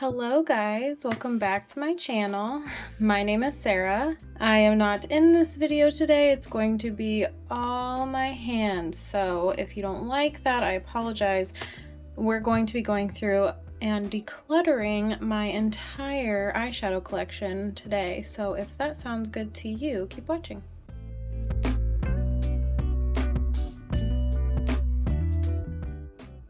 Hello guys, welcome back to my channel. My name is Sarah. I am not in this video today. It's going to be all my hands. So if you don't like that, I apologize. We're going to be going through and decluttering my entire eyeshadow collection today. So if that sounds good to you, keep watching.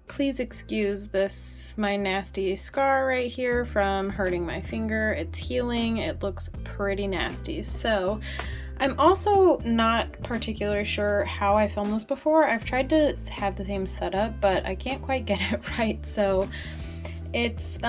Please excuse this, my nasty scar right here from hurting my finger. It's healing. It looks pretty nasty. So I'm also not particularly sure how I filmed this before. I've tried to have the same setup, but I can't quite get it right. So it's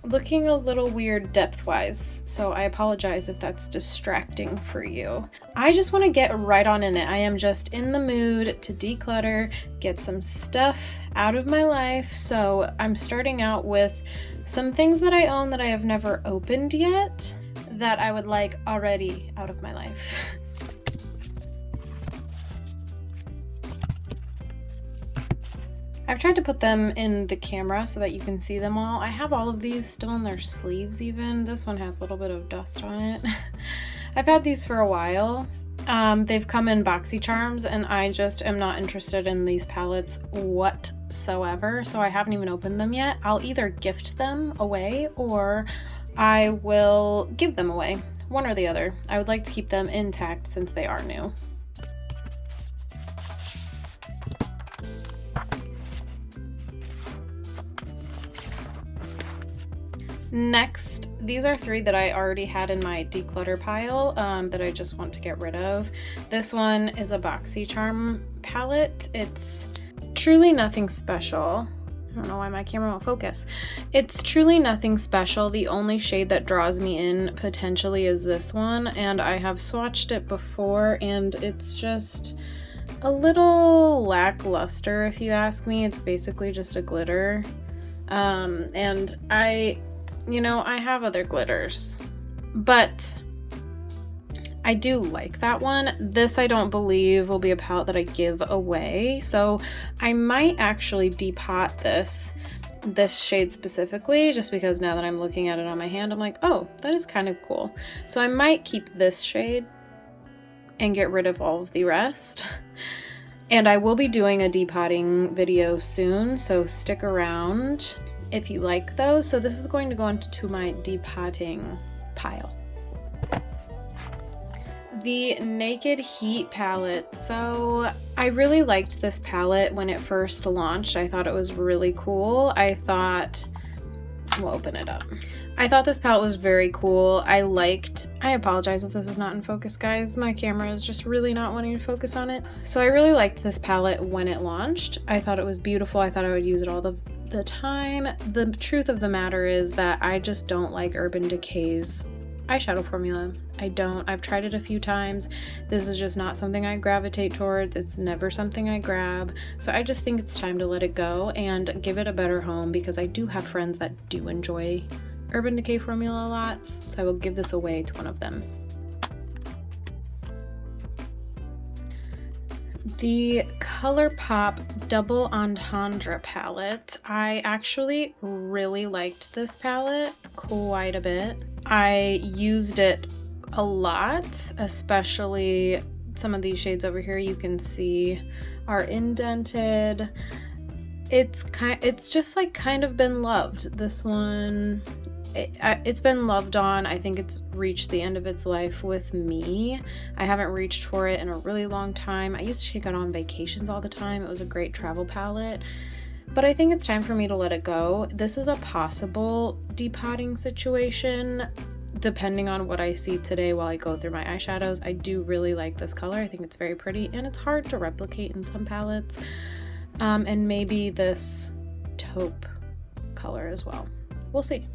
looking a little weird depth-wise, so I apologize if that's distracting for you. I just want to get right on in it. I am just in the mood to declutter, get some stuff out of my life. So I'm starting out with some things that I own that I have never opened yet that I would like already out of my life. I've tried to put them in the camera so that you can see them all. I have all of these still in their sleeves even. This one has a little bit of dust on it. I've had these for a while. They've come in boxy charms and I just am not interested in these palettes whatsoever, so I haven't even opened them yet. I'll either gift them away or I will give them away. One or the other. I would like to keep them intact since they are new. Next, these are three that I already had in my declutter pile that I just want to get rid of. This one is a boxy charm palette. It's truly nothing special. I don't know why my camera won't focus. It's truly nothing special. The only shade that draws me in potentially is this one, and I have swatched it before and it's just a little lackluster if you ask me. It's basically just a glitter. And I have other glitters, but I do like that one. This I don't believe will be a palette that I give away, so I might actually depot this shade specifically, just because now that I'm looking at it on my hand, I'm like, oh, that is kind of cool. So I might keep this shade and get rid of all of the rest. And I will be doing a depotting video soon, so stick around if you like those. So this is going to go into my depotting pile. The Naked Heat palette. So I really liked this palette when it first launched. I thought it was really cool. We'll open it up. I thought this palette was very cool. I apologize if this is not in focus, guys. My camera is just really not wanting to focus on it. So I really liked this palette when it launched. I thought it was beautiful. I thought I would use it all the time. The truth of the matter is that I just don't like Urban Decay's eyeshadow formula. I don't. I've tried it a few times. This is just not something I gravitate towards. It's never something I grab. So I just think it's time to let it go and give it a better home, because I do have friends that do enjoy Urban Decay formula a lot. So I will give this away to one of them. The Colourpop Double Entendre palette. I actually really liked this palette quite a bit. I used it a lot, especially some of these shades over here you can see are indented. It's just like kind of been loved. This one, it's been loved on. I think it's reached the end of its life with me. I haven't reached for it in a really long time. I used to take it on vacations all the time. It was a great travel palette, but I think it's time for me to let it go. This is a possible depotting situation depending on what I see today while I go through my eyeshadows. I do really like this color. I think it's very pretty and it's hard to replicate in some palettes. And maybe this taupe color as well. We'll see.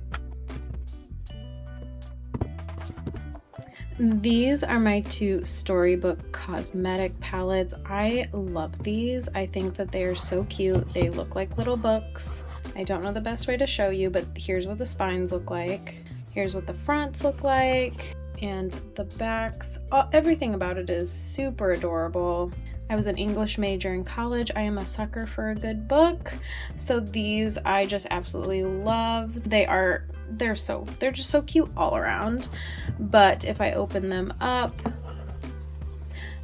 These are my two Storybook cosmetic palettes. I love these. I think that they are so cute. They look like little books. I don't know the best way to show you, but here's what the spines look like. Here's what the fronts look like, and the backs. Everything about it is super adorable. I was an English major in college. I am a sucker for a good book. So these I just absolutely loved. They're just so cute all around. But if I open them up,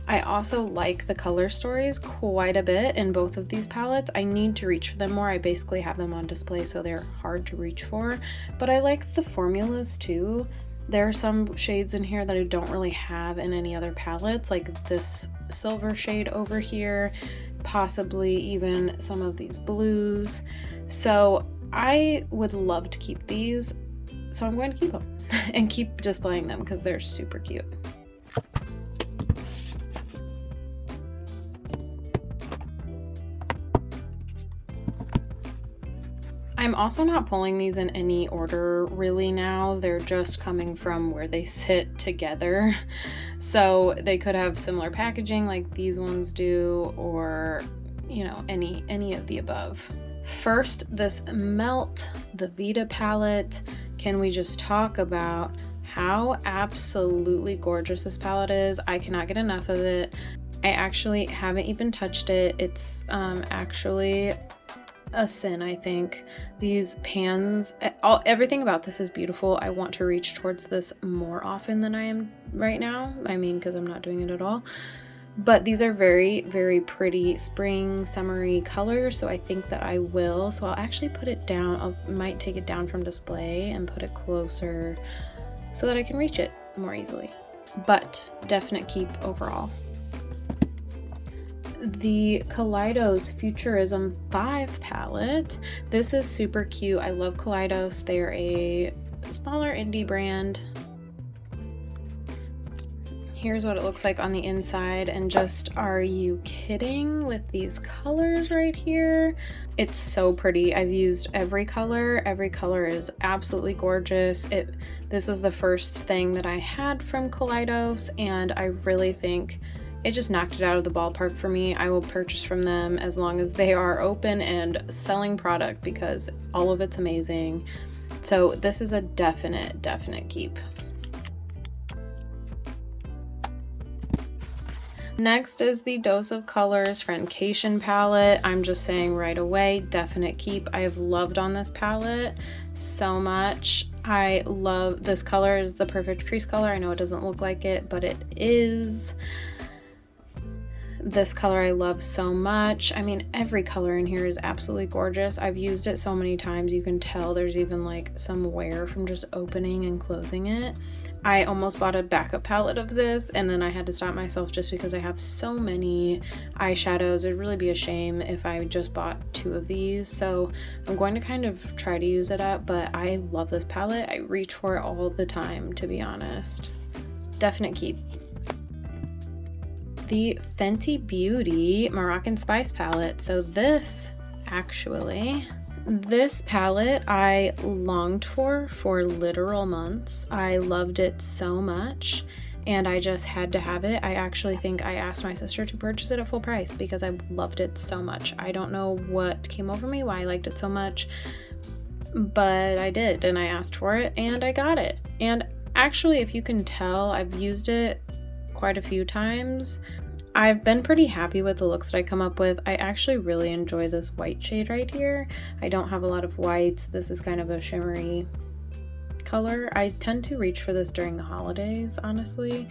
I also like the color stories quite a bit in both of these palettes. I need to reach for them more. I basically have them on display, so they're hard to reach for. But I like the formulas too. There are some shades in here that I don't really have in any other palettes, like this silver shade over here, possibly even some of these blues. So I would love to keep these, so I'm going to keep them and keep displaying them because they're super cute. I'm also not pulling these in any order really now. They're just coming from where they sit together. So they could have similar packaging like these ones do, or, you know, any of the above. First, this Melt, the Vita palette. Can we just talk about how absolutely gorgeous this palette is? I cannot get enough of it. I actually haven't even touched it. It's actually a sin, I think. These pans, everything about this is beautiful. I want to reach towards this more often than I am right now. I mean, because I'm not doing it at all. But these are very, very pretty spring, summery colors, so I think that I will. So I'll actually put it down. I might take it down from display and put it closer so that I can reach it more easily. But definite keep overall. The Kaleidos Futurism 5 palette. This is super cute. I love Kaleidos. They're a smaller indie brand. Here's what it looks like on the inside, and just, are you kidding with these colors right here? It's so pretty. I've used every color. Every color is absolutely gorgeous. This was the first thing that I had from Kaleidos, and I really think it just knocked it out of the ballpark for me. I will purchase from them as long as they are open and selling product, because all of it's amazing. So this is a definite keep. Next is the Dose of Colors Friendcation palette. I'm just saying right away, definite keep. I have loved on this palette so much. I love this color. Is the perfect crease color. I know it doesn't look like it, but it is. This color I love so much. I mean, every color in here is absolutely gorgeous. I've used it so many times. You can tell there's even like some wear from just opening and closing it. I almost bought a backup palette of this, and then I had to stop myself just because I have so many eyeshadows. It'd really be a shame if I just bought 2 of these. So I'm going to kind of try to use it up, but I love this palette. I reach for it all the time, to be honest. Definite keep. The Fenty Beauty Moroccan Spice palette. So this palette I longed for literal months. I loved it so much, and I just had to have it. I actually think I asked my sister to purchase it at full price because I loved it so much. I don't know what came over me, why I liked it so much, but I did, and I asked for it and I got it. And actually, if you can tell, I've used it quite a few times. I've been pretty happy with the looks that I come up with. I actually really enjoy this white shade right here. I don't have a lot of whites. This is kind of a shimmery color. I tend to reach for this during the holidays, honestly.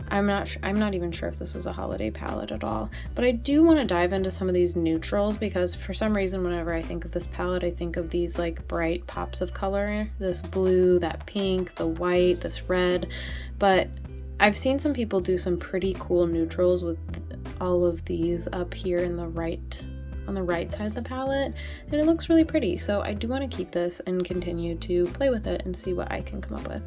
I'm not even sure if this was a holiday palette at all, but I do want to dive into some of these neutrals, because for some reason whenever I think of this palette, I think of these like bright pops of color. This blue, that pink, the white, this red, but I've seen some people do some pretty cool neutrals with all of these up here on the right side of the palette, and it looks really pretty. So I do want to keep this and continue to play with it and see what I can come up with.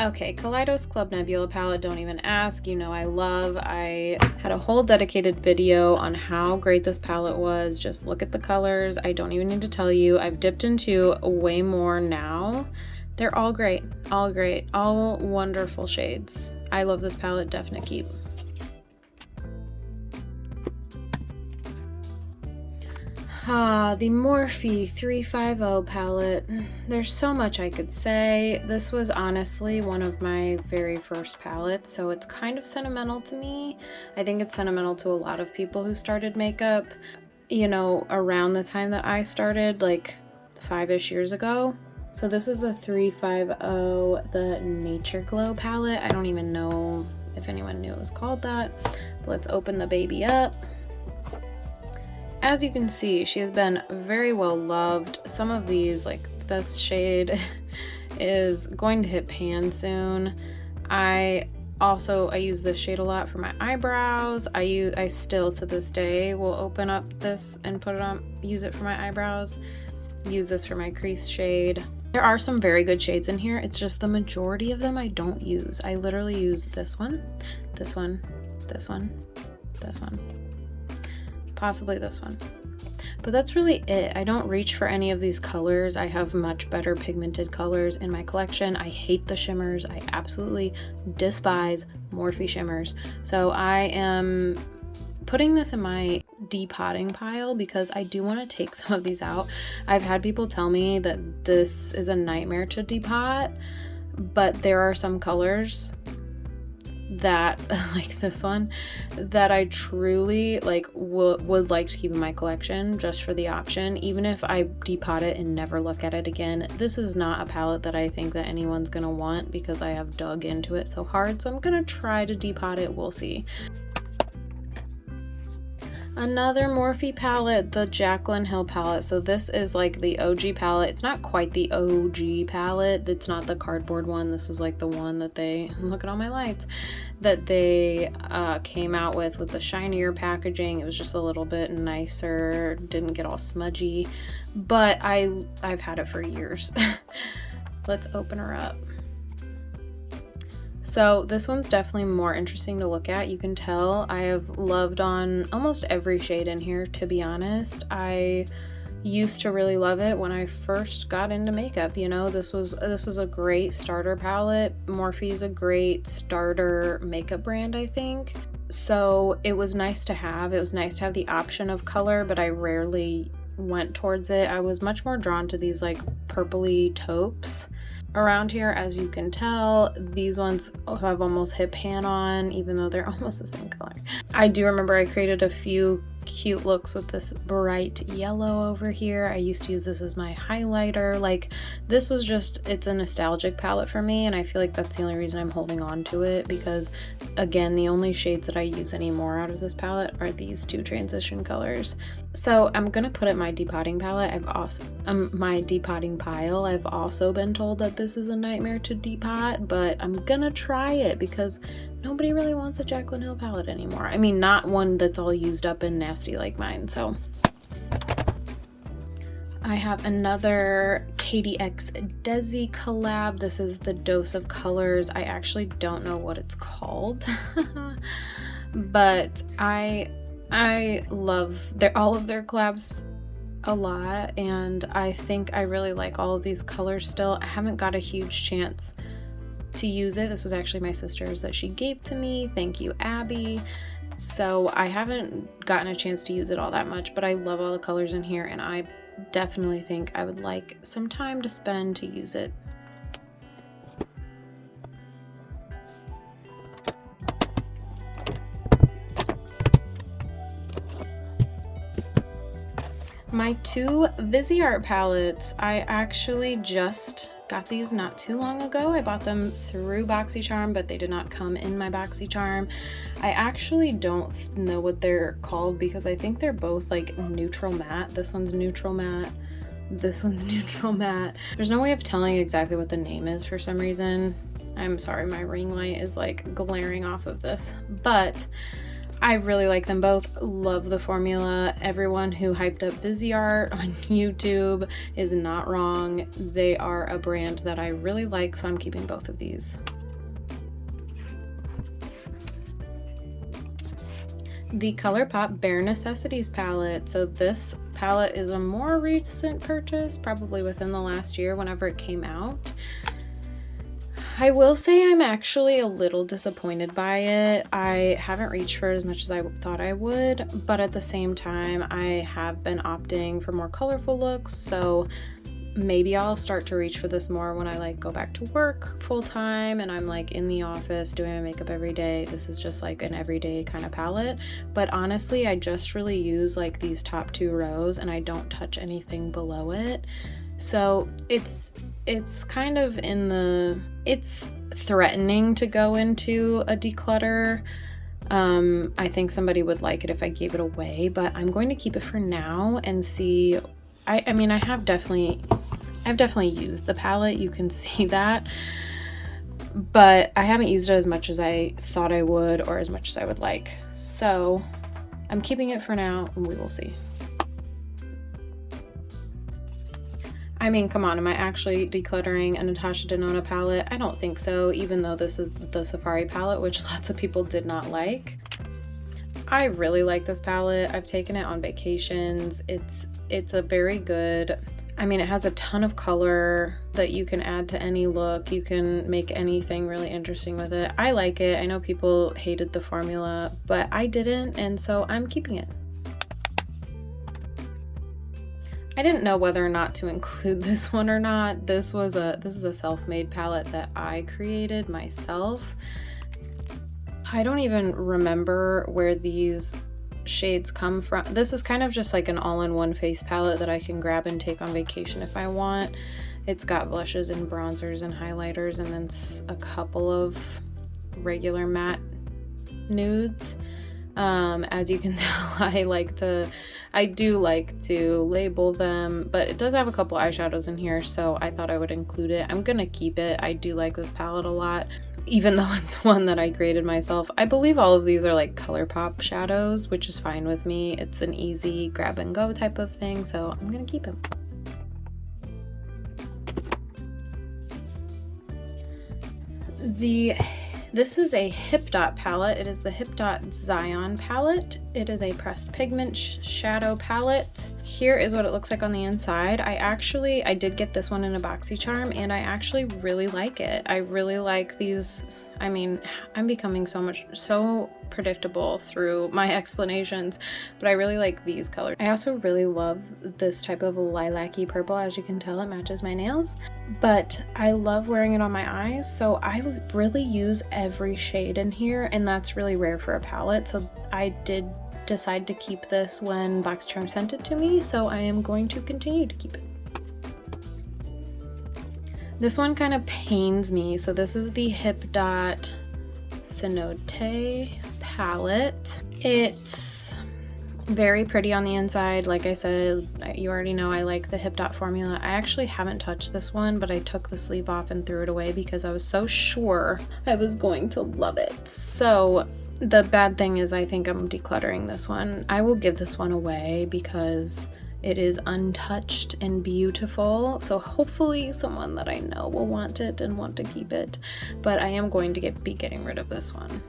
Okay, Kaleidos Club Nebula palette, don't even ask. You know I had a whole dedicated video on how great this palette was. Just look at the colors. I don't even need to tell you. I've dipped into way more now. They're all great, all wonderful shades. I love this palette, definite keep. The Morphe 350 palette. There's so much I could say. This was honestly one of my very first palettes, so it's kind of sentimental to me. I think it's sentimental to a lot of people who started makeup, you know, around the time that I started, like 5-ish years ago. So this is the 350, the Nature Glow palette. I don't even know if anyone knew it was called that. But let's open the baby up. As you can see, she has been very well loved. Some of these, like this shade, is going to hit pan soon. I use this shade a lot for my eyebrows. I still to this day will open up this and put it on, use it for my eyebrows. Use this for my crease shade. There are some very good shades in here. It's just the majority of them I don't use. I literally use this one, this one, this one, this one. Possibly this one, but that's really it. I don't reach for any of these colors. I have much better pigmented colors in my collection. I hate the shimmers. I absolutely despise Morphe shimmers. So I am putting this in my depotting pile because I do want to take some of these out. I've had people tell me that this is a nightmare to depot, but there are some colors that, like this one, that I truly like would like to keep in my collection just for the option, even if I depot it and never look at it again. This is not a palette that I think that anyone's gonna want because I have dug into it so hard, so I'm gonna try to depot it. We'll see. Another Morphe palette, the Jaclyn Hill palette. So this is like the OG palette. It's not quite the OG palette. It's not the cardboard one. This was like the one that they, look at all my lights, that they came out with the shinier packaging. It was just a little bit nicer, didn't get all smudgy, but I've had it for years. Let's open her up. So this one's definitely more interesting to look at. You can tell I have loved on almost every shade in here, to be honest. I used to really love it when I first got into makeup. You know, this was a great starter palette. Morphe's a great starter makeup brand, I think. So it was nice to have. It was nice to have the option of color, but I rarely went towards it. I was much more drawn to these like purpley taupes. Around here, as you can tell, these ones have almost hit pan on, even though they're almost the same color. I do remember I created a few cute looks with this bright yellow over here. I used to use this as my highlighter. Like, this was just, it's a nostalgic palette for me, and I feel like that's the only reason I'm holding on to it, because again, the only shades that I use anymore out of this palette are these two transition colors. So I'm gonna put it in my depotting palette. I've also my depotting pile. I've also been told that this is a nightmare to depot, but I'm gonna try it because nobody really wants a Jaclyn Hill palette anymore. I mean, not one that's all used up and nasty like mine. So I have another KDX Desi collab. This is the Dose of Colors. I actually don't know what it's called, but I love all of their collabs a lot, and I think I really like all of these colors still. I haven't got a huge chance to use it. This was actually my sister's that she gave to me. Thank you, Abby. So I haven't gotten a chance to use it all that much, but I love all the colors in here, and I definitely think I would like some time to spend to use it. My two Viseart palettes, I actually just got these not too long ago. I bought them through BoxyCharm, but they did not come in my BoxyCharm. I actually don't know what they're called because I think they're both like neutral matte. This one's neutral matte. This one's neutral matte. There's no way of telling exactly what the name is for some reason. I'm sorry, my ring light is like glaring off of this, but I really like them both. Love the formula. Everyone who hyped up Viseart on YouTube is not wrong. They are a brand that I really like, so I'm keeping both of these. The Colourpop Bare Necessities palette. So this palette is a more recent purchase, probably within the last year whenever it came out. I will say I'm actually a little disappointed by it. I haven't reached for it as much as I thought I would, but at the same time, I have been opting for more colorful looks, so maybe I'll start to reach for this more when I like go back to work full time and I'm like in the office doing my makeup every day. This is just like an everyday kind of palette, but honestly, I just really use like these top 2 rows and I don't touch anything below it. So it's kind of it's threatening to go into a declutter. I think somebody would like it if I gave it away, but I'm going to keep it for now and see. I mean, I've definitely used the palette, you can see that, but I haven't used it as much as I thought I would or as much as I would like. So I'm keeping it for now and we will see. I mean, come on, am I actually decluttering a Natasha Denona palette? I don't think so, even though this is the Safari palette, which lots of people did not like. I really like this palette. I've taken it on vacations. It's a very good, I mean, it has a ton of color that you can add to any look. You can make anything really interesting with it. I like it. I know people hated the formula, but I didn't, and so I'm keeping it. I didn't know whether or not to include this one or not. This is a self-made palette that I created myself. I don't even remember where these shades come from. This is kind of just like an all-in-one face palette that I can grab and take on vacation if I want. It's got blushes and bronzers and highlighters and then a couple of regular matte nudes. As you can tell, I do like to label them, but it does have a couple eyeshadows in here, so I thought I would include it. I'm gonna keep it. I do like this palette a lot, even though it's one that I created myself. I believe all of these are like Colourpop shadows, which is fine with me. It's an easy grab and go type of thing, so I'm gonna keep it. This is a Hipdot palette. It is the Hipdot Zion palette. It is a pressed pigment shadow palette. Here is what it looks like on the inside. I did get this one in a BoxyCharm and I actually really like it. I really like these. I mean, I'm becoming so predictable through my explanations, but I really like these colors. I also really love this type of lilac-y purple. As you can tell, it matches my nails, but I love wearing it on my eyes, so I would really use every shade in here, and that's really rare for a palette, so I did decide to keep this when BoxyCharm sent it to me, so I am going to continue to keep it. This one kind of pains me. So this is the Hipdot Cenote palette. It's very pretty on the inside. Like I said, you already know I like the Hipdot formula. I actually haven't touched this one, but I took the sleeve off and threw it away because I was so sure I was going to love it. So the bad thing is I think I'm decluttering this one. I will give this one away because it is untouched and beautiful, so hopefully someone that I know will want it and want to keep it, but I am going to be getting rid of this one.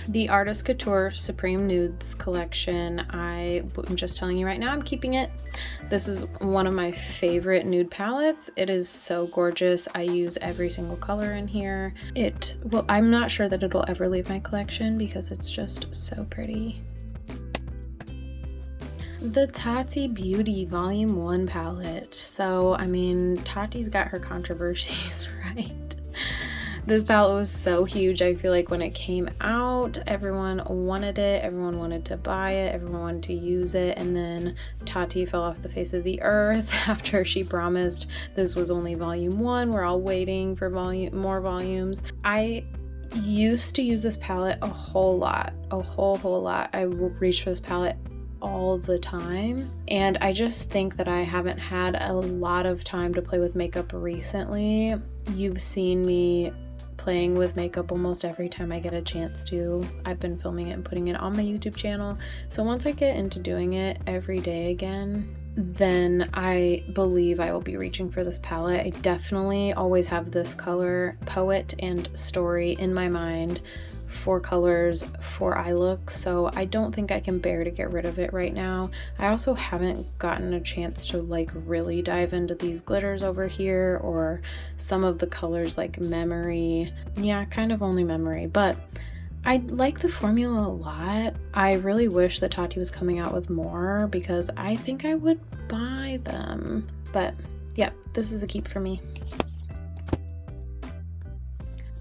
The Artist Couture Supreme Nudes collection, I'm just telling you right now, I'm keeping it. This is one of my favorite nude palettes. It is so gorgeous. I use every single color in here. I'm not sure that it'll ever leave my collection because it's just so pretty. The Tati Beauty Volume 1 palette. So, I mean, Tati's got her controversies, right? This palette was so huge. I feel like when it came out, everyone wanted it, everyone wanted to buy it, everyone wanted to use it, and then Tati fell off the face of the earth after she promised this was only volume 1. We're all waiting for more volumes. I used to use this palette a whole lot, a whole lot. I will reach for this palette all the time, and I just think that I haven't had a lot of time to play with makeup recently. You've seen me playing with makeup almost every time I get a chance to. I've been filming it and putting it on my YouTube channel, so once I get into doing it every day again, then I believe I will be reaching for this palette. I definitely always have this color, Poet and Story, in my mind for colors for eye looks, so I don't think I can bear to get rid of it right now. I also haven't gotten a chance to like really dive into these glitters over here or some of the colors like Memory. Yeah, kind of only Memory, but I like the formula a lot. I really wish that Tati was coming out with more because I think I would buy them. But yeah, this is a keep for me.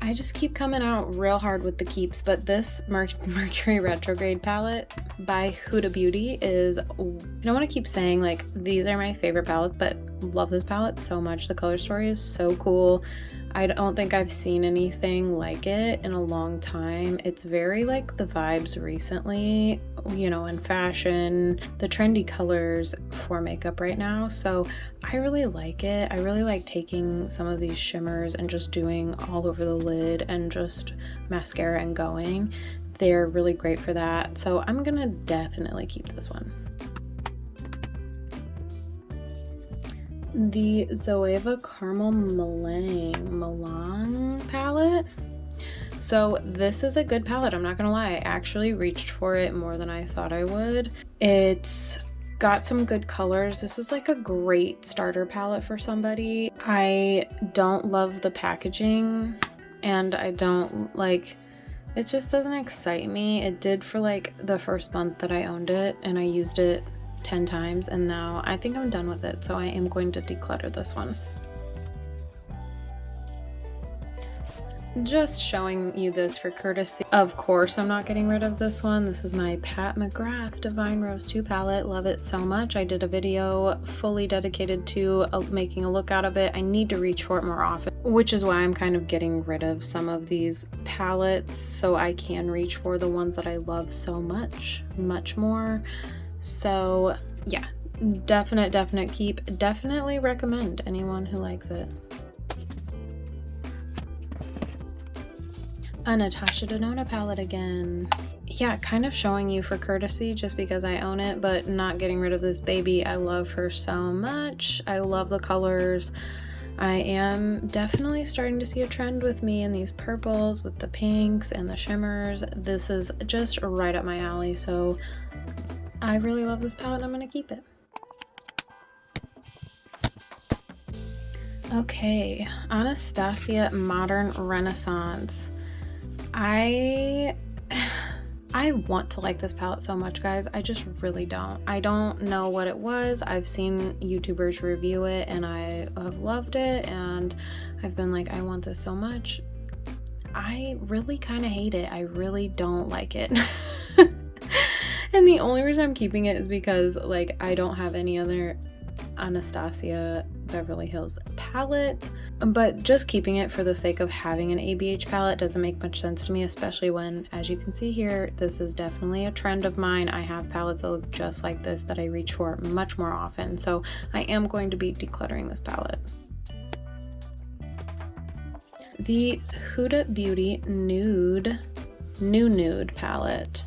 I just keep coming out real hard with the keeps, but this Mercury Retrograde palette by Huda Beauty is, I don't want to keep saying like these are my favorite palettes, but love this palette so much. The color story is so cool. I don't think I've seen anything like it in a long time. It's very like the vibes recently, you know, in fashion, the trendy colors for makeup right now. So I really like it. I really like taking some of these shimmers and just doing all over the lid and just mascara and going. They're really great for that. So I'm gonna definitely keep this one. The Zoeva Caramel Melange palette. So this is a good palette, I'm not gonna lie. I actually reached for it more than I thought I would. It's got some good colors. This is like a great starter palette for somebody. I don't love the packaging and I don't like, it just doesn't excite me. It did for like the first month that I owned it and I used it 10 times and now I think I'm done with it, so I am going to declutter this one. Just showing you this for courtesy. Of course I'm not getting rid of this one. This is my Pat McGrath Divine Rose 2 palette. Love it so much. I did a video fully dedicated to making a look out of it. I need to reach for it more often, which is why I'm kind of getting rid of some of these palettes so I can reach for the ones that I love so much more. So yeah, definite keep. Definitely recommend anyone who likes it. A Natasha Denona palette again. Yeah, kind of showing you for courtesy just because I own it, but not getting rid of this baby. I love her so much. I love the colors. I am definitely starting to see a trend with me in these purples with the pinks and the shimmers. This is just right up my alley, so I really love this palette and I'm gonna keep it. Okay, Anastasia Modern Renaissance. I want to like this palette so much, guys. I just really don't. I don't know what it was. I've seen YouTubers review it and I have loved it and I've been like, I want this so much. I really kind of hate it. I really don't like it. And the only reason I'm keeping it is because like I don't have any other Anastasia Beverly Hills palette, but just keeping it for the sake of having an ABH palette doesn't make much sense to me, especially when, as you can see here, this is definitely a trend of mine. I have palettes that look just like this that I reach for much more often, so I am going to be decluttering this palette. The Huda Beauty New Nude palette.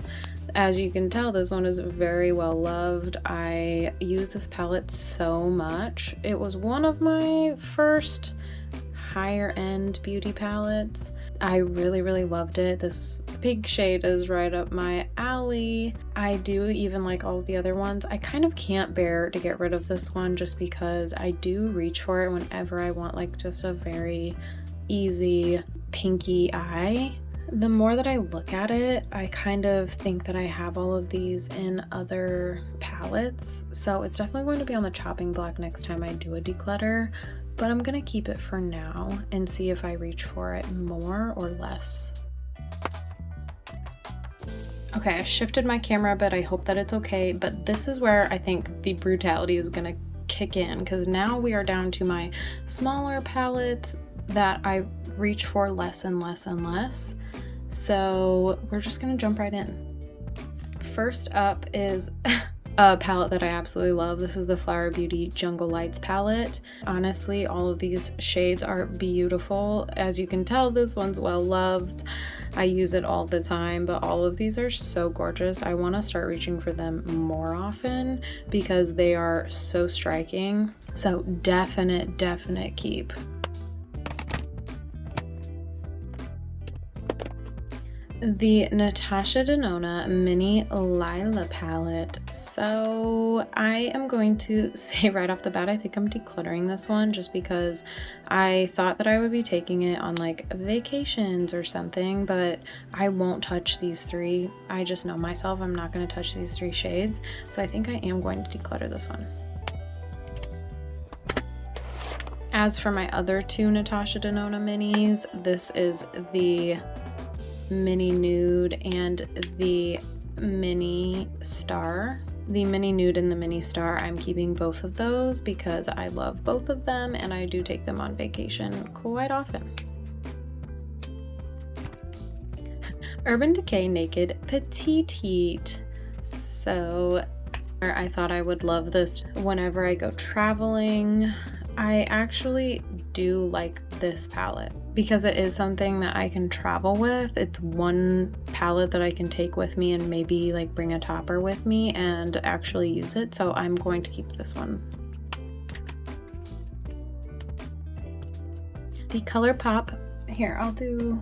As you can tell, this one is very well loved. I use this palette so much. It was one of my first higher end beauty palettes. I really loved it. This pink shade is right up my alley. I do even like all of the other ones. I kind of can't bear to get rid of this one just because I do reach for it whenever I want like just a very easy pinky eye. The more that I look at it, I kind of think that I have all of these in other palettes. So it's definitely going to be on the chopping block next time I do a declutter, but I'm gonna keep it for now and see if I reach for it more or less. Okay, I shifted my camera a bit. I hope that it's okay, but this is where I think the brutality is gonna kick in because now we are down to my smaller palettes that I reach for less and less and less. So we're just gonna jump right in. First up is a palette that I absolutely love. This is the Flower Beauty Jungle Lights palette. Honestly, all of these shades are beautiful. As you can tell, this one's well loved. I use it all the time, but all of these are so gorgeous. I want to start reaching for them more often because they are so striking. So definite keep. The Natasha Denona Mini Lila palette. So I am going to say right off the bat, I think I'm decluttering this one just because I thought that I would be taking it on like vacations or something, but I won't touch these three. I just know myself, I'm not going to touch these three shades. So I think I am going to declutter this one. As for my other two Natasha Denona minis, this is the Mini Nude and the Mini Star. The Mini Nude and the Mini Star, I'm keeping both of those because I love both of them and I do take them on vacation quite often. Urban Decay Naked Petite. So I thought I would love this whenever I go traveling. I actually do like this palette because it is something that I can travel with. It's one palette that I can take with me and maybe like bring a topper with me and actually use it. So I'm going to keep this one. The Colourpop, here I'll do.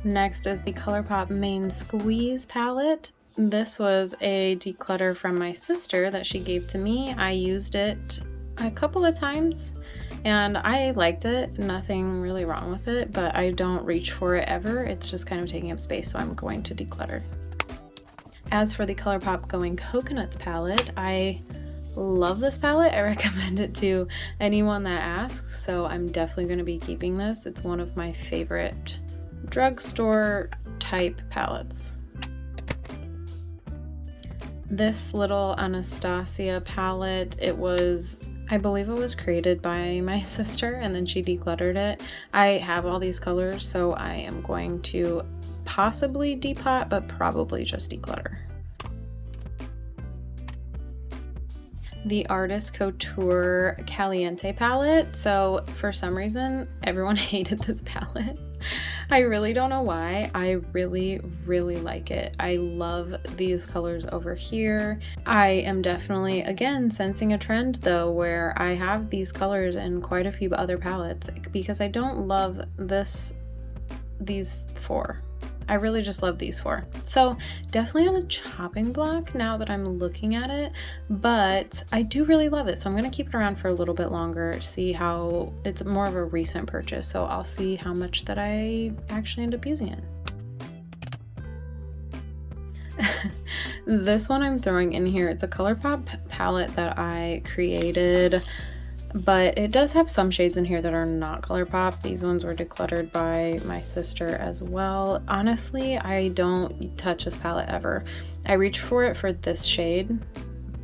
Next is the Colourpop Main Squeeze palette. This was a declutter from my sister that she gave to me. I used it a couple of times and I liked it. Nothing really wrong with it, but I don't reach for it ever. It's just kind of taking up space, so I'm going to declutter. As for the Colourpop Going Coconuts palette, I love this palette. I recommend it to anyone that asks, so I'm definitely going to be keeping this. It's one of my favorite drugstore type palettes. This little Anastasia palette, I believe it was created by my sister and then she decluttered it. I have all these colors, so I am going to possibly depot, but probably just declutter. The Artist Couture Caliente palette. So for some reason, everyone hated this palette. I really don't know why. I really like it. I love these colors over here. I am definitely, again, sensing a trend though, where I have these colors in quite a few other palettes because I don't love these four. I really just love these four. So definitely on the chopping block now that I'm looking at it, but I do really love it. So I'm going to keep it around for a little bit longer, see how it's more of a recent purchase. So I'll see how much that I actually end up using it. This one I'm throwing in here, it's a Colourpop palette that I created, but it does have some shades in here that are not Colourpop. These ones were decluttered by my sister as well. Honestly, I don't touch this palette ever. I reach for it for this shade,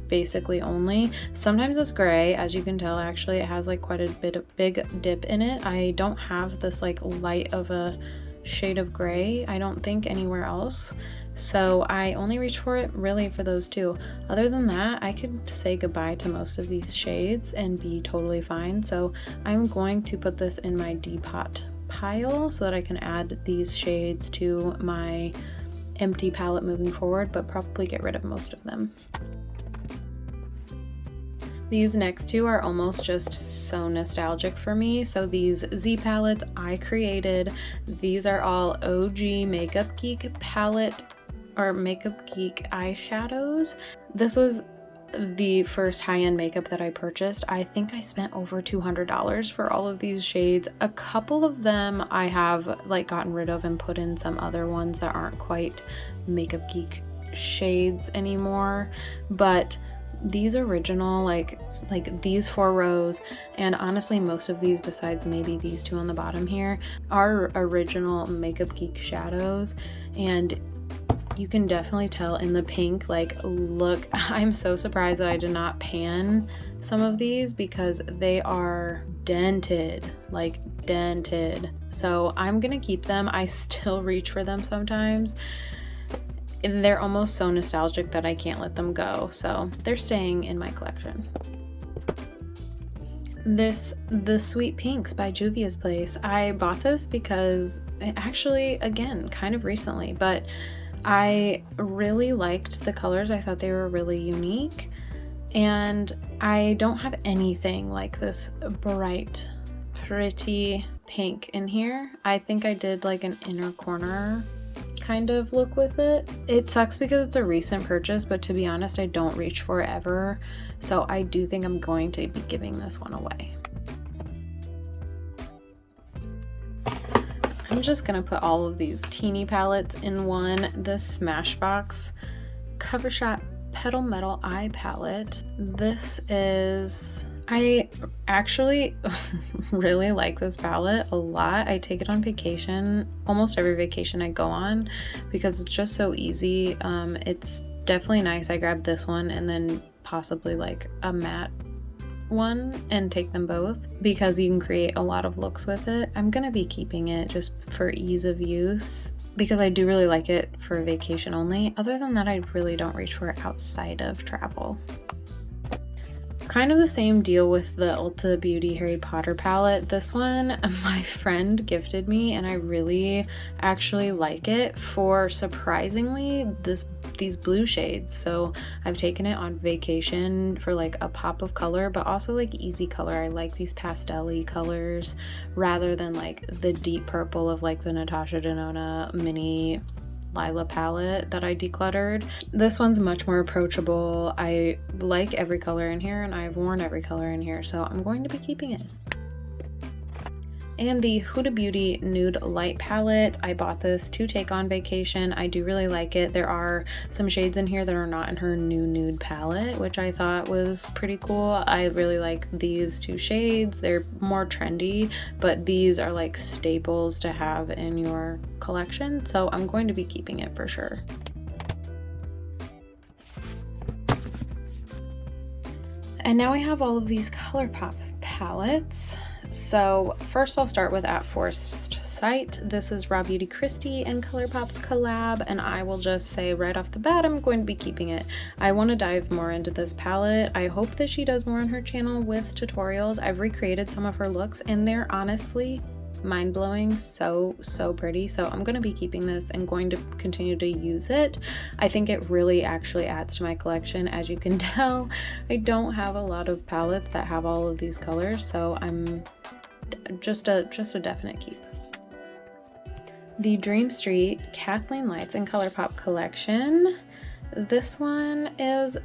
basically only. Sometimes it's gray, as you can tell. Actually, it has like quite a bit of big dip in it. I don't have this like light of a shade of gray, I don't think, anywhere else. So I only reach for it really for those two. Other than that, I could say goodbye to most of these shades and be totally fine. So I'm going to put this in my depot pile so that I can add these shades to my empty palette moving forward, but probably get rid of most of them. These next two are almost just so nostalgic for me. So these Z palettes I created. These are all OG Makeup Geek palette or Makeup Geek eyeshadows. This was the first high-end makeup that I purchased. I think I spent over $200 for all of these shades. A couple of them I have like gotten rid of and put in some other ones that aren't quite Makeup Geek shades anymore, but these original like these 4 rows, and honestly most of these besides maybe these two on the bottom here, are original Makeup Geek shadows, and you can definitely tell in the pink, like, look, I'm so surprised that I did not pan some of these because they are dented, like dented. So I'm gonna keep them. I still reach for them sometimes. they're almost so nostalgic that I can't let them go. So they're staying in my collection. The Sweet Pinks by Juvia's Place. I bought this because actually, again, kind of recently, but I really liked the colors. I thought they were really unique, and I don't have anything like this bright, pretty pink in here. I think I did like an inner corner kind of look with it. It sucks because it's a recent purchase, but to be honest, I don't reach for it ever. So I do think I'm going to be giving this one away. I'm just gonna put all of these teeny palettes in one. This Smashbox Cover Shot Petal Metal Eye palette. This is, I actually really like this palette a lot. I take it on vacation, almost every vacation I go on, because it's just so easy. It's definitely nice. I grabbed this one and then possibly like a matte one and take them both because you can create a lot of looks with it. I'm gonna be keeping it just for ease of use because I do really like it for vacation only. Other than that, I really don't reach for it outside of travel. Kind of the same deal with the Ulta Beauty Harry Potter palette. This one my friend gifted me and I really actually like it for surprisingly these blue shades. So I've taken it on vacation for like a pop of color, but also like easy color. I like these pastel-y colors rather than like the deep purple of like the Natasha Denona mini Lila palette that I decluttered. This one's much more approachable. I like every color in here and I've worn every color in here, so I'm going to be keeping it. And the Huda Beauty Nude Light palette. I bought this to take on vacation. I do really like it. There are some shades in here that are not in her new nude palette, which I thought was pretty cool. I really like these two shades. They're more trendy, but these are like staples to have in your collection, so I'm going to be keeping it for sure. And now I have all of these Colourpop palettes. So first I'll start with At First Sight. This is Raw Beauty Christie and Colourpop's collab, and I will just say right off the bat I'm going to be keeping it. I want to dive more into this palette. I hope that she does more on her channel with tutorials. I've recreated some of her looks and they're honestly mind-blowing, so pretty. So I'm going to be keeping this and going to continue to use it. I think it really actually adds to my collection. As you can tell, I don't have a lot of palettes that have all of these colors, so I'm just a definite keep. The Dream Street Kathleen Lights and Colourpop collection. This one is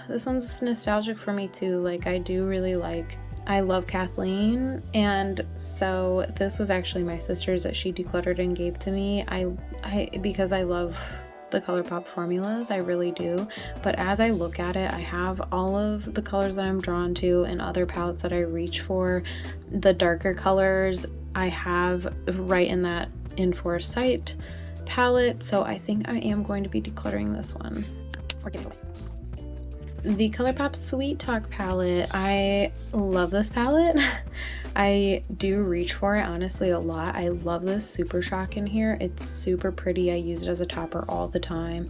this one's nostalgic for me too. Like I love Kathleen, and so this was actually my sister's that she decluttered and gave to me. Because I love the Colourpop formulas, I really do. But as I look at it, I have all of the colors that I'm drawn to and other palettes that I reach for. The darker colors I have right in that In Foresight palette, so I think I am going to be decluttering this one or giving it away. The Colourpop Sweet Talk palette. I love this palette. I do reach for it honestly a lot. I love this Super Shock in here. It's super pretty. I use it as a topper all the time.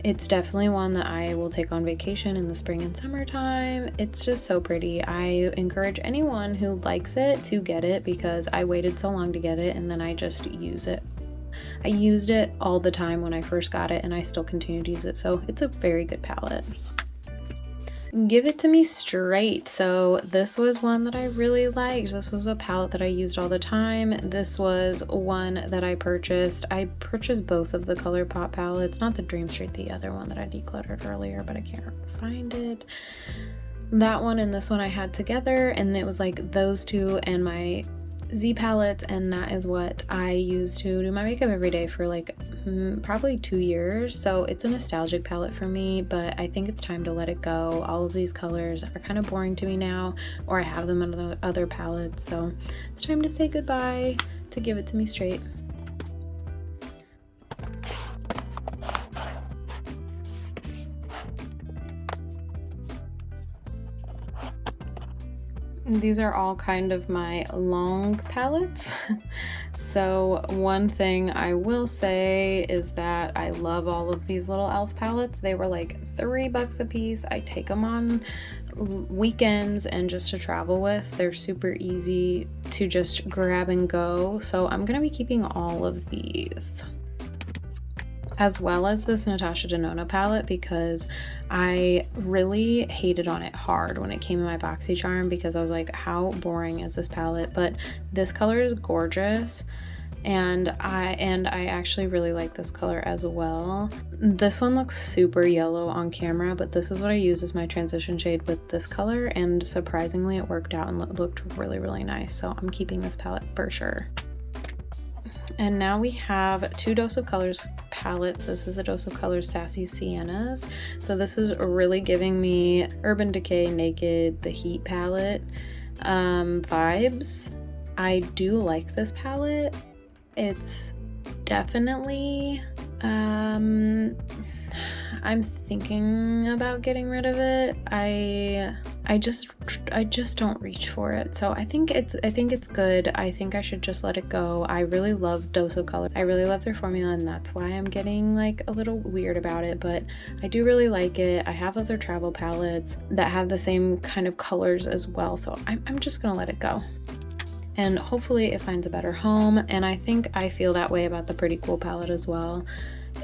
It's definitely one that I will take on vacation in the spring and summertime. It's just so pretty. I encourage anyone who likes it to get it because I waited so long to get it and then I just use it. I used it all the time when I first got it and I still continue to use it, so it's a very good palette. Give It To Me Straight. So this was one that I really liked. This was a palette that I used all the time. This was one that I purchased. I purchased both of the Colourpop palettes, not the Dream Street, the other one that I decluttered earlier, but I can't find it. That one and this one I had together, and it was like those two and my Z palettes, and that is what I use to do my makeup every day for like probably 2 years. So it's a nostalgic palette for me, but I think it's time to let it go. All of these colors are kind of boring to me now, or I have them on other palettes, so it's time to say goodbye to Give It To Me Straight. These are all kind of my long palettes. So one thing I will say is that I love all of these little e.l.f. palettes. They were like $3 a piece. I take them on weekends and just to travel with. They're super easy to just grab and go. So I'm gonna be keeping all of these, as well as this Natasha Denona palette, because I really hated on it hard when it came in my BoxyCharm, because I was like, how boring is this palette? But this color is gorgeous, and I actually really like this color as well. This one looks super yellow on camera, but this is what I use as my transition shade with this color, and surprisingly it worked out and looked really, really nice. So I'm keeping this palette for sure. And now we have two Dose of Colors palettes. This is the Dose of Colors Sassy Siennas. So this is really giving me Urban Decay Naked, the Heat palette vibes. I do like this palette. It's definitely, I'm thinking about getting rid of it. I just don't reach for it. So I think it's good. I think I should just let it go. I really love Dose of Color. I really love their formula, and that's why I'm getting like a little weird about it, but I do really like it. I have other travel palettes that have the same kind of colors as well, so I'm just gonna let it go. And hopefully it finds a better home, and I think I feel that way about the Pretty Cool palette as well.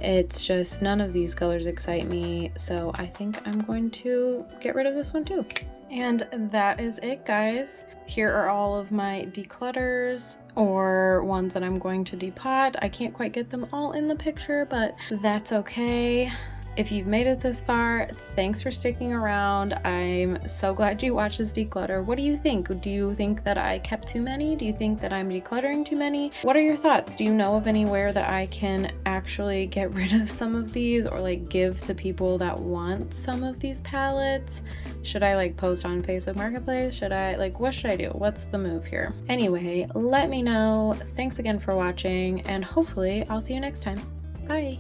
It's just none of these colors excite me, so I think I'm going to get rid of this one too. And that is it, guys. Here are all of my declutters, or ones that I'm going to depot. I can't quite get them all in the picture, but that's okay. If you've made it this far, thanks for sticking around. I'm so glad you watched this declutter. What do you think? Do you think that I kept too many? Do you think that I'm decluttering too many? What are your thoughts? Do you know of anywhere that I can actually get rid of some of these, or like give to people that want some of these palettes? Should I like post on Facebook Marketplace? Should I like, what should I do? What's the move here? Anyway, let me know. Thanks again for watching, and hopefully I'll see you next time. Bye.